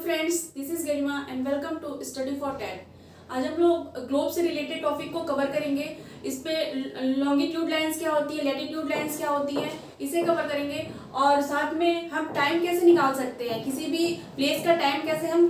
Friends, this is Garima and welcome to study for TET. आज हम लोग ग्लोब से रिलेटेड टॉपिक को कवर करेंगे। इस पे लॉन्गिट्यूड लाइंस क्या होती है, लैटिट्यूड लाइंस क्या होती है, इसे कवर करेंगे। और साथ में हम टाइम कैसे निकाल सकते हैं, किसी भी प्लेस का टाइम कैसे हम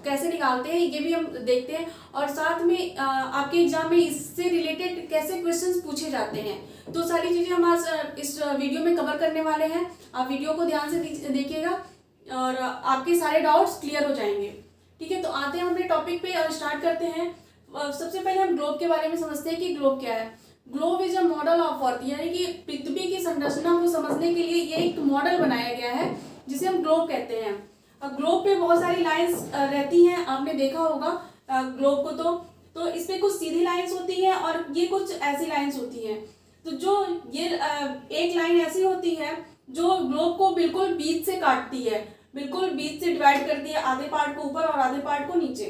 कैसे निकालते हैं, ये भी हम देखते हैं। और साथ में आपके एग्जाम में इससे रिलेटेड कैसे क्वेश्चंस पूछे जाते हैं, तो सारी चीज़ें हम आज इस वीडियो में कवर करने वाले हैं। आप वीडियो को ध्यान से देखिएगा और आपके सारे डाउट्स क्लियर हो जाएंगे। ठीक है, तो आते हैं अपने टॉपिक पे और स्टार्ट करते हैं। सबसे पहले हम ग्लोब के बारे में समझते हैं कि ग्लोब क्या है। Globe is a model of earth, यानी कि पृथ्वी की संरचना को समझने के लिए ये एक मॉडल बनाया गया है जिसे हम ग्लोब कहते हैं। ग्लोब पे बहुत सारी लाइंस रहती हैं, आपने देखा होगा ग्लोब को। तो इस पे कुछ सीधी लाइंस होती हैं और ये कुछ ऐसी लाइंस होती हैं। तो जो ये एक लाइन ऐसी होती है जो ग्लोब को बिल्कुल बीच से काटती है, बिल्कुल बीच से डिवाइड करती है, आधे पार्ट को ऊपर और आधे पार्ट को नीचे।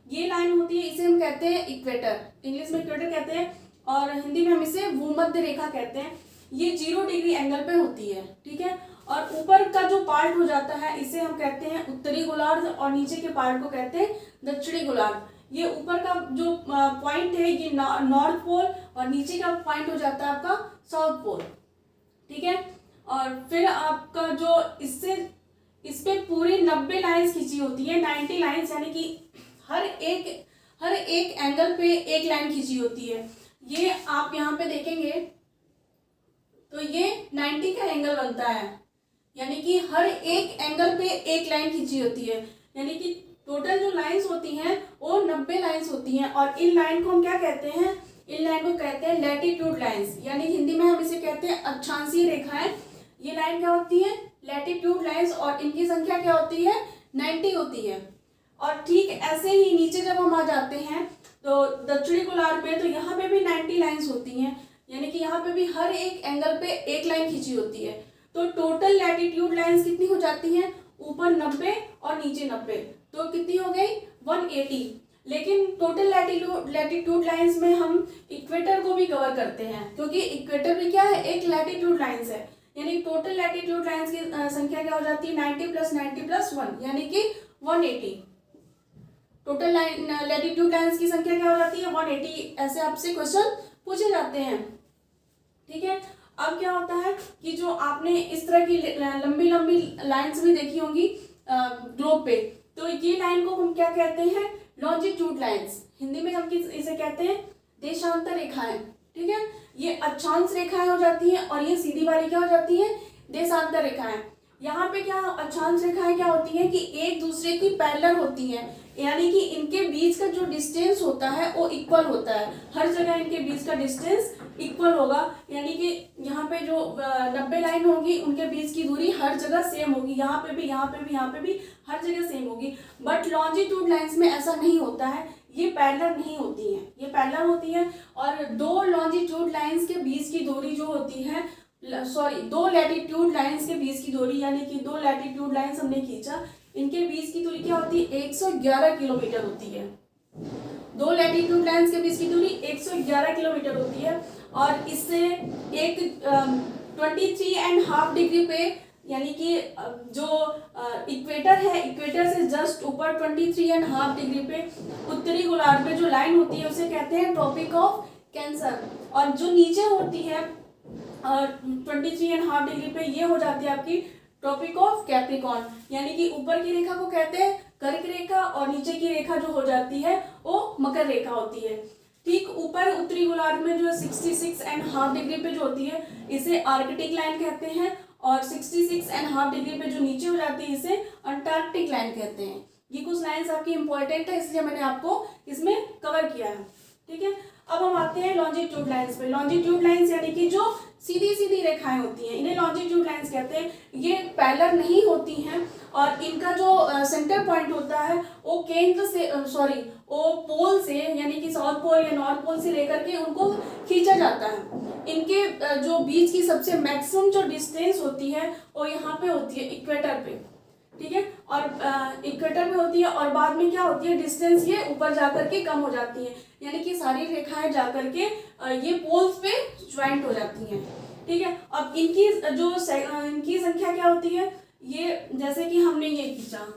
ये लाइन होती है, इसे हम कहते हैं इक्वेटर, इंग्लिश में इक्वेटर कहते हैं और हिंदी में हम इसे भूमध्य रेखा कहते हैं। ये 0 डिग्री एंगल पे होती है। ठीक है, और ऊपर का जो पार्ट हो जाता है इसे हम कहते हैं उत्तरी गोलार्ध और नीचे के पार्ट को कहते हैं दक्षिणी गोलार्ध। ये ऊपर का जो पॉइंट है ये नॉर्थ पोल और नीचे का पॉइंट हो जाता है आपका साउथ पोल। ठीक है, और फिर आपका जो इस पे पूरी 90 लाइंस खींची होती है, 90 लाइंस, यानी कि हर एक एंगल पे एक लाइन खींची होती है। ये आप यहाँ पे देखेंगे तो ये 90 का एंगल बनता है, यानी कि हर एक एंगल पे एक लाइन खींची होती है। यानी कि टोटल जो लाइंस होती हैं वो 90 लाइंस होती हैं। और इन लाइन को हम क्या कहते हैं, इन लाइन को कहते हैं लैटिट्यूड लाइंस, यानी हिंदी में हम इसे कहते हैं अक्षांशीय रेखाएं। ये लाइन क्या होती है, लैटिट्यूड लाइंस, और इनकी संख्या क्या होती है, 90 होती है। और ठीक ऐसे ही नीचे जब हम आ जाते हैं तो दक्षिणी गोलार्ध में, तो यहाँ पे भी 90 लाइंस होती हैं, यानी कि यहाँ पे भी हर एक एंगल पे एक लाइन खींची होती है। तो टोटल लैटिट्यूड लाइंस कितनी हो जाती हैं, ऊपर 90 और नीचे 90, तो कितनी हो गई 180। लेकिन टोटल लैटिट्यूड लाइंस में हम इक्वेटर को भी कवर करते हैं, क्योंकि इक्वेटर भी क्या है, एक लैटिट्यूड लाइंस है। यानी टोटल लैटिट्यूड लाइंस की संख्या क्या हो जाती है, 90 + 90 + 1, यानी कि 180। टोटल लैटिट्यूड लाइंस की संख्या क्या हो जाती है, 180। ऐसे आपसे क्वेश्चन पूछे जाते हैं। ठीक है, अब क्या होता है कि जो आपने इस तरह की लंबी लंबी लाइंस भी देखी होंगी ग्लोब पे, तो ये लाइन को हम क्या कहते हैं, लॉन्जिट्यूड लाइंस। हिंदी में हम इसे कहते हैं देशांतर रेखाएं। ठीक है, ये अक्षांश रेखाएं हो जाती हैं और ये सीधी वाली क्या हो जाती है, देशांतर रेखाएं। यहाँ पे क्या अक्षांश रेखाएं क्या होती हैं कि एक दूसरे की पैरेलल होती हैं, यानी कि इनके बीच का जो डिस्टेंस होता है वो इक्वल होता है। हर जगह इनके बीच का डिस्टेंस इक्वल होगा, यानी कि यहाँ पे जो 90 लाइन होगी उनके बीच की दूरी हर जगह सेम होगी, यहाँ पे भी, यहाँ पे भी, यहाँ पे भी, हर जगह सेम होगी। बट लॉन्जिट्यूड लाइंस में ऐसा नहीं होता है, ये पैरेलल नहीं होती हैं, ये पैरेलल होती हैं। और दो लॉन्जिट्यूड लाइंस के बीच की दूरी जो होती है, दो लैटिट्यूड लाइंस के बीच की दूरी, यानी कि दो लैटिट्यूड लाइंस हमने खींचा, इनके बीच की दूरी क्या होती है, 111 किलोमीटर होती है। दो लैटिट्यूड लाइंस के बीच की दूरी 111 किलोमीटर होती है। और इससे एक 23.5 डिग्री पे, यानी कि जो इक्वेटर है, इक्वेटर से जस्ट ऊपर 23.5 डिग्री पे उत्तरी गोलार्ध में जो लाइन होती है उसे कहते हैं ट्रॉपिक ऑफ कैंसर। और जो नीचे होती है 23.5 डिग्री पे, ये हो जाती है आपकी ट्रॉपिक ऑफ कैप्रिकॉर्न, यानी कि ऊपर की रेखा को कहते हैं कर्क रेखा और नीचे की रेखा जो हो जाती है वो मकर रेखा होती है। ठीक ऊपर उत्तरी गोलार्ध में जो 66.5 डिग्री पे जो होती है इसे आर्कटिक लाइन कहते हैं, और 66.5 डिग्री पे जो नीचे हो जाती है इसे अंटार्कटिक लाइन कहते हैं। ये कुछ लाइंस आपकी इंपॉर्टेंट है, इसलिए मैंने आपको इसमें कवर किया है। ठीक है, अब हम आते हैं लॉन्जिट्यूड लाइंस पे। लॉन्जिट्यूड लाइंस यानी कि जो सीधी सीधी रेखाएं होती हैं, इन्हें लॉन्जिट्यूड लाइंस कहते हैं। ये पैरेलल नहीं होती हैं और इनका जो सेंटर पॉइंट होता है वो केंद्र से वो पोल से, यानी कि साउथ पोल या नॉर्थ पोल से लेकर के उनको खींचा जाता है। इनके जो बीच की सबसे मैक्सिमम जो डिस्टेंस होती है वो यहाँ पे होती है, इक्वेटर पे। ठीक है, और इक्वेटर पे होती है और बाद में क्या होती है, डिस्टेंस ये ऊपर जाकर के कम हो जाती है, यानी कि सारी रेखाएं जाकर के ये पोल्स पे ज्वाइंट हो जाती हैं। ठीक है, अब इनकी संख्या क्या होती है, ये जैसे कि हमने ये खींचा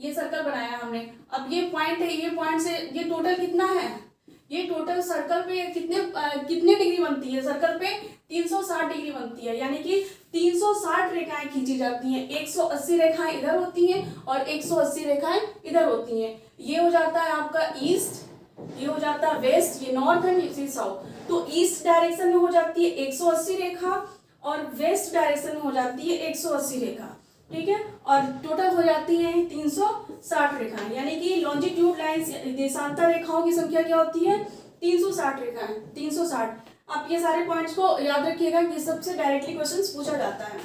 ये सर्कल बनाया हमने। अब ये पॉइंट है, ये पॉइंट से ये टोटल कितना है, ये टोटल सर्कल पे कितने डिग्री बनती है, सर्कल पे 360 डिग्री बनती है, यानी कि 360 रेखाएं खींची जाती हैं। 180 रेखाएं इधर होती हैं और 180 रेखाएं इधर होती हैं। ये हो जाता है आपका ईस्ट, ये हो जाता है वेस्ट, ये नॉर्थ एंड ये साउथ। तो ईस्ट डायरेक्शन में हो जाती है 180 रेखा और वेस्ट डायरेक्शन में हो जाती है 180 रेखा, ठीक है। और टोटल हो जाती है 360 रेखाएं, यानी कि लॉन्जिट्यूड लाइंस देशांतर रेखाओं की संख्या क्या होती है, 360 रेखाएं, 360। आप ये सारे पॉइंट्स को याद रखिएगा कि सबसे डायरेक्टली क्वेश्चंस पूछा जाता है,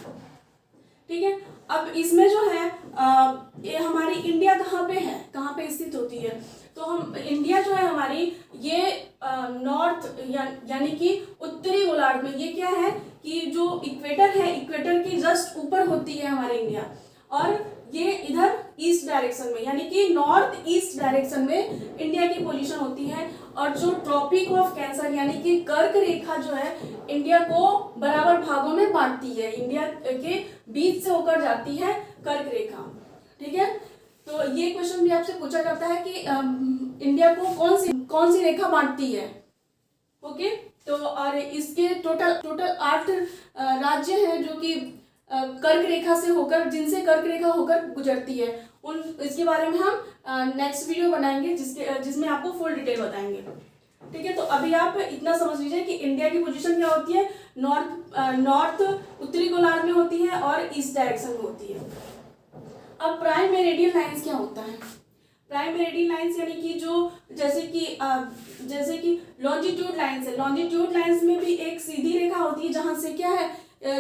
ठीक है। अब इसमें जो है ये हमारी इंडिया कहाँ पे है, कहाँ पे स्थित होती है, तो हम इंडिया जो है हमारी ये नॉर्थ यानी कि उत्तरी गोलार्ध में, ये क्या है कि जो इक्वेटर है, इक्वेटर की जस्ट ऊपर होती है हमारी इंडिया, और ये इधर ईस्ट डायरेक्शन में यानी कि नॉर्थ ईस्ट डायरेक्शन में इंडिया की पोजीशन होती है। और जो ट्रॉपिक ऑफ कैंसर यानी कि कर्क रेखा जो है इंडिया को बराबर भागों में बांटती है, इंडिया के बीच से होकर जाती है कर्क रेखा, ठीक है। तो ये क्वेश्चन भी आपसे पूछा जाता है कि इंडिया को कौन सी रेखा बांटती है, ओके। तो और इसके टोटल 8 राज्य हैं जो कि कर्क रेखा से होकर, जिनसे कर्क रेखा होकर गुजरती है। इसके बारे में हम नेक्स्ट वीडियो बनाएंगे जिसमें आपको फुल डिटेल बताएंगे, ठीक है। तो अभी आप इतना समझ लीजिए कि इंडिया की पोजीशन क्या होती है, नॉर्थ उत्तरी गोलार्ध में होती है और ईस्ट डायरेक्शन में होती है। अब प्राइम मेरिडियन लाइंस क्या होता है, प्राइम मेरिडियन लाइंस यानी कि जो जैसे कि लॉन्जिट्यूड लाइंस है, लॉन्जिट्यूड लाइंस में भी एक सीधी रेखा होती है जहां से क्या है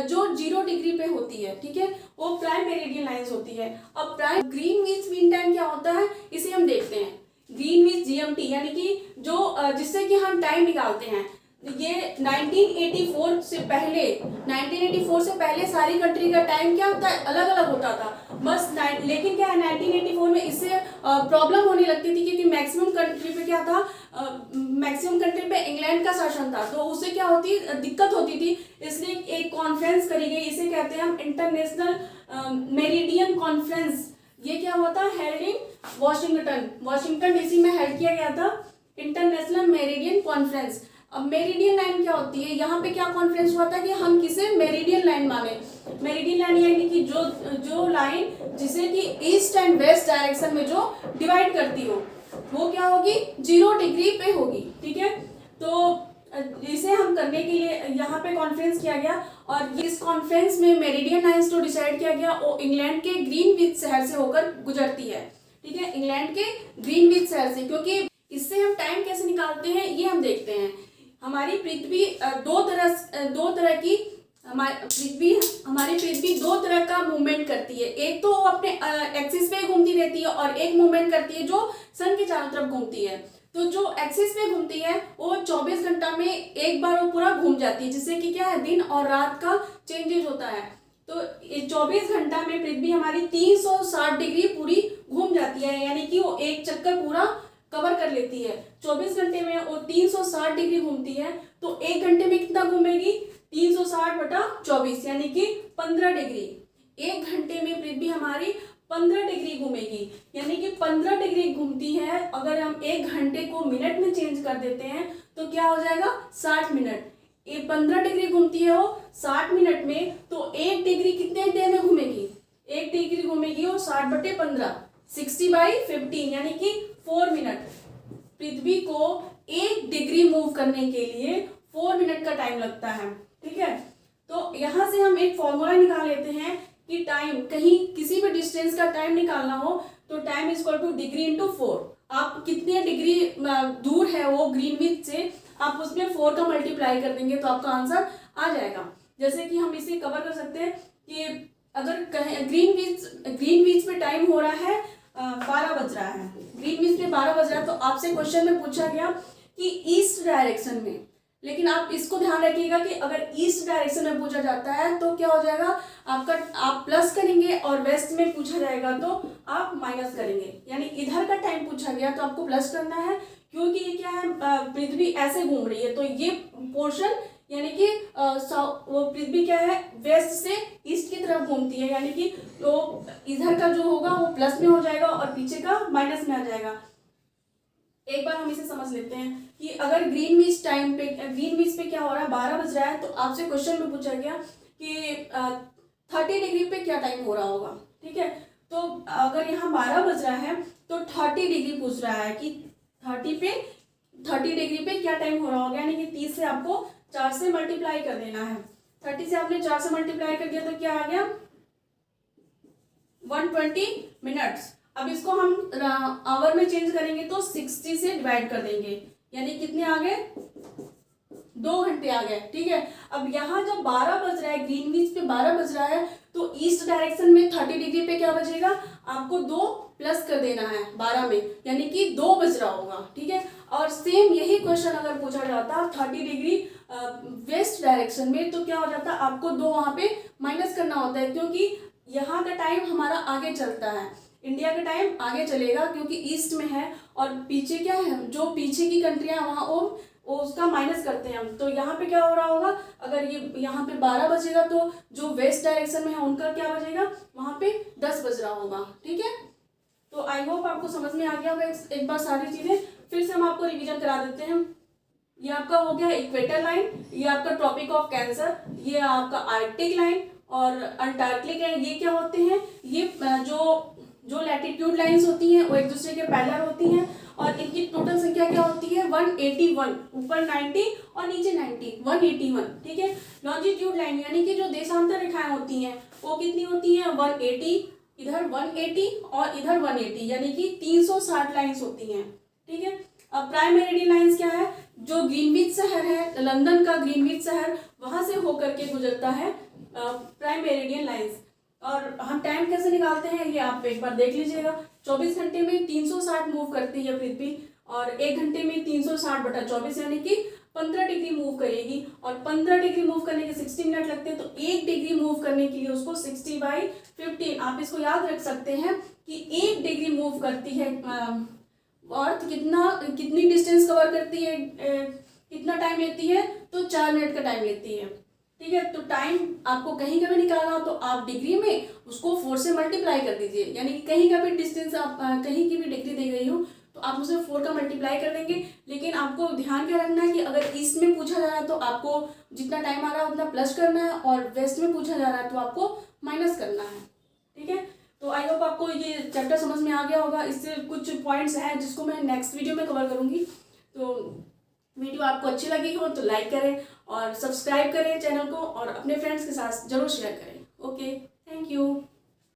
जो 0 डिग्री पे होती है, ठीक है, वो प्राइम मेरिडियन लाइंस होती है। अब प्राइम ग्रीनविच मीन टाइम क्या होता है, इसे हम देखते हैं। ग्रीनविच जीएमटी यानी कि जो जिससे कि हम टाइम निकालते हैं, ये 1984 से पहले सारी कंट्री का टाइम क्या होता है, अलग अलग होता था बस। लेकिन क्या है 1984 में इससे प्रॉब्लम होने लगती थी क्योंकि मैक्सिमम कंट्री पे क्या था, मैक्सिमम कंट्री पे इंग्लैंड का शासन था, तो उससे क्या होती दिक्कत होती थी। इसलिए एक कॉन्फ्रेंस करी गई, इसे कहते हैं हम इंटरनेशनल मेरिडियन कॉन्फ्रेंस। ये क्या हुआ था, हेल्ड इन वॉशिंगटन डीसी में हेल्ड किया गया था इंटरनेशनल मेरिडियन कॉन्फ्रेंस। अब मेरिडियन लाइन क्या होती है, यहाँ पे क्या कॉन्फ्रेंस हुआ था कि हम किसे मेरिडियन लाइन माने। मेरिडियन लाइन यानी कि जो लाइन जिसे कि ईस्ट एंड वेस्ट डायरेक्शन में जो डिवाइड करती हो, वो क्या होगी, 0 डिग्री पे होगी, ठीक है। तो इसे हम करने के लिए यहाँ पे कॉन्फ्रेंस किया गया और इस कॉन्फ्रेंस में मेरिडियन लाइंस जो डिसाइड किया गया वो इंग्लैंड के ग्रीनविच शहर से होकर गुजरती है, ठीक है, इंग्लैंड के ग्रीनविच शहर से। क्योंकि इससे हम टाइम कैसे निकालते हैं ये हम देखते हैं। हमारी पृथ्वी हमारी पृथ्वी दो तरह का मूवमेंट करती है। एक तो वो अपने एक्सिस पे घूमती रहती है और एक मूवमेंट करती है जो सन के चारों तरफ घूमती है। तो जो एक्सिस पे घूमती है वो 24 घंटा में एक बार वो पूरा घूम जाती है, जिससे कि क्या है दिन और रात का चेंजेस होता है। तो 24 घंटा में पृथ्वी हमारी 360 डिग्री पूरी घूम जाती है, यानी कि वो एक चक्कर पूरा कवर कर लेती है। 24 घंटे में वो 360 डिग्री घूमती है, तो एक घंटे में कितना घूमेगी, 360/24 यानी कि 15 डिग्री। एक घंटे में पृथ्वी हमारी 15 डिग्री घूमेगी, यानी कि 15 डिग्री घूमती है। अगर हम एक घंटे को मिनट में चेंज कर देते हैं तो क्या हो जाएगा, 60 मिनट। ये 15 डिग्री घूमती है वो 60 मिनट में, तो 1 डिग्री कितने देर में घूमेगी, 1 डिग्री घूमेगी वो 60/15, 60/15 यानी कि 4 मिनट। पृथ्वी को 1 डिग्री मूव करने के लिए 4 मिनट का टाइम लगता है, ठीक है। तो यहाँ से हम एक फॉर्मूला निकाल लेते हैं कि टाइम, कहीं किसी भी डिस्टेंस का टाइम निकालना हो तो time is equal two degree into 4। आप कितने डिग्री दूर है वो ग्रीनविच से, आप उसमें 4 का मल्टीप्लाई कर देंगे तो आपका आंसर आ जाएगा। जैसे कि हम इसे कवर कर सकते हैं कि अगर ग्रीनविच पे टाइम हो रहा है 12 बज रहा है, ग्रीनविच पे 12 बज रहा है, तो आपसे क्वेश्चन में पूछा गया कि ईस्ट डायरेक्शन में, लेकिन आप इसको ध्यान रखिएगा कि अगर ईस्ट डायरेक्शन में पूछा जाता है तो क्या हो जाएगा आपका, आप प्लस करेंगे और वेस्ट में पूछा जाएगा तो आप माइनस करेंगे। यानी इधर का टाइम पूछा गया तो आपको प्लस करना है, क्योंकि ये क्या है पृथ्वी ऐसे घूम रही है तो ये पोर्शन यानी कि वो पृथ्वी क्या है, वेस्ट से ईस्ट की तरफ घूमती है, यानी कि तो इधर का जो होगा वो प्लस में हो जाएगा और पीछे का माइनस में आ जाएगा। एक बार हम इसे समझ लेते हैं कि अगर ग्रीनविच टाइम पे, ग्रीनविच पे क्या हो रहा है, 12 बज रहा है, तो आपसे क्वेश्चन में पूछा गया कि 30 डिग्री पे क्या टाइम हो रहा होगा। ठीक है, तो अगर यहाँ 12 बज रहा है तो 30 डिग्री पूछ रहा है कि 30 डिग्री पे क्या टाइम हो रहा होगा, यानी कि 30 से आपको 4 से मल्टीप्लाई कर देना है। 30 से आपने 4 से मल्टीप्लाई कर दिया तो क्या आ गया, 120 मिनट्स। अब इसको हम आवर में चेंज करेंगे तो 60 से डिवाइड कर देंगे, यानी कितने आ गए, 2 घंटे आ गए। ठीक है, अब यहाँ जब 12 बज रहा है, ग्रीनविच पे 12 बज रहा है, तो ईस्ट डायरेक्शन में 30 डिग्री पे क्या बजेगा, आपको 2 प्लस कर देना है 12 में, यानी कि 2 बज रहा होगा। ठीक है, और सेम यही क्वेश्चन अगर पूछा जाता 30 डिग्री वेस्ट डायरेक्शन में, तो क्या हो जाता, आपको 2 वहाँ पे माइनस करना होता है, क्योंकि यहाँ का टाइम हमारा आगे चलता है, इंडिया का टाइम आगे चलेगा क्योंकि ईस्ट में है, और पीछे क्या है, जो पीछे की कंट्रियां वहाँ वो उसका माइनस करते हैं हम। तो यहाँ पे क्या हो रहा होगा, अगर ये यहाँ पे 12 बजेगा तो जो वेस्ट डायरेक्शन में है उनका क्या बजेगा, वहाँ पे 10 बज रहा होगा। ठीक है, तो आई होप आपको समझ में आ गया होगा एक बार सारी चीज़ें। फिर से हम आपको रिवीजन करा देते हैं। ये आपका हो गया इक्वेटर लाइन, ये आपका ट्रॉपिक ऑफ कैंसर, ये आपका आर्कटिक लाइन और अंटार्कटिक लाइन। ये क्या होते हैं, ये जो लैटिट्यूड लाइंस होती हैं वो एक दूसरे के पैरेलल होती हैं, और इनकी टोटल संख्या क्या होती है, 181, ऊपर 90 और नीचे 90, 181। ठीक है, लॉन्जिट्यूड लाइन यानी कि जो देशांतर रेखाएं होती हैं वो कितनी होती हैं, 180, इधर 180 और इधर 180, यानी कि 360 लाइंस होती हैं। ठीक है, अब प्राइम मेरिडियन लाइंस क्या है, जो ग्रीनविच शहर है, लंदन का ग्रीनविच शहर, वहां से होकर के गुजरता है प्राइम मेरिडियन लाइंस। और हम टाइम कैसे निकालते हैं ये आप एक बार देख लीजिएगा। 24 घंटे में 360 मूव करती है पृथ्वी, और 1 घंटे में 360/24 यानी कि 15 डिग्री मूव करेगी, और 15 डिग्री मूव करने के 60 मिनट लगते हैं, तो 1 डिग्री मूव करने के लिए उसको 60/15, आप इसको याद रख सकते हैं कि 1 डिग्री मूव करती है अर्थ कितनी डिस्टेंस कवर करती है, कितना टाइम लेती है, तो 4 मिनट का टाइम लेती है। ठीक है, तो टाइम आपको कहीं का भी निकालना हो तो आप डिग्री में उसको 4 से मल्टीप्लाई कर दीजिए, यानी कि कहीं का भी डिस्टेंस आप कहीं की भी डिग्री दी गई हो तो आप उसे 4 का मल्टीप्लाई कर देंगे। लेकिन आपको ध्यान क्या रखना है कि अगर ईस्ट में पूछा जा रहा है तो आपको जितना टाइम आ रहा है उतना प्लस करना है, और वेस्ट में पूछा जा रहा है तो आपको माइनस करना है। ठीक है, तो आई होप आपको ये चैप्टर समझ में आ गया होगा। इससे कुछ पॉइंट्स हैं जिसको मैं नेक्स्ट वीडियो में कवर करूँगी। तो वीडियो आपको अच्छी लगी हो तो लाइक करें और सब्सक्राइब करें चैनल को, और अपने फ्रेंड्स के साथ जरूर शेयर करें। Okay, thank you.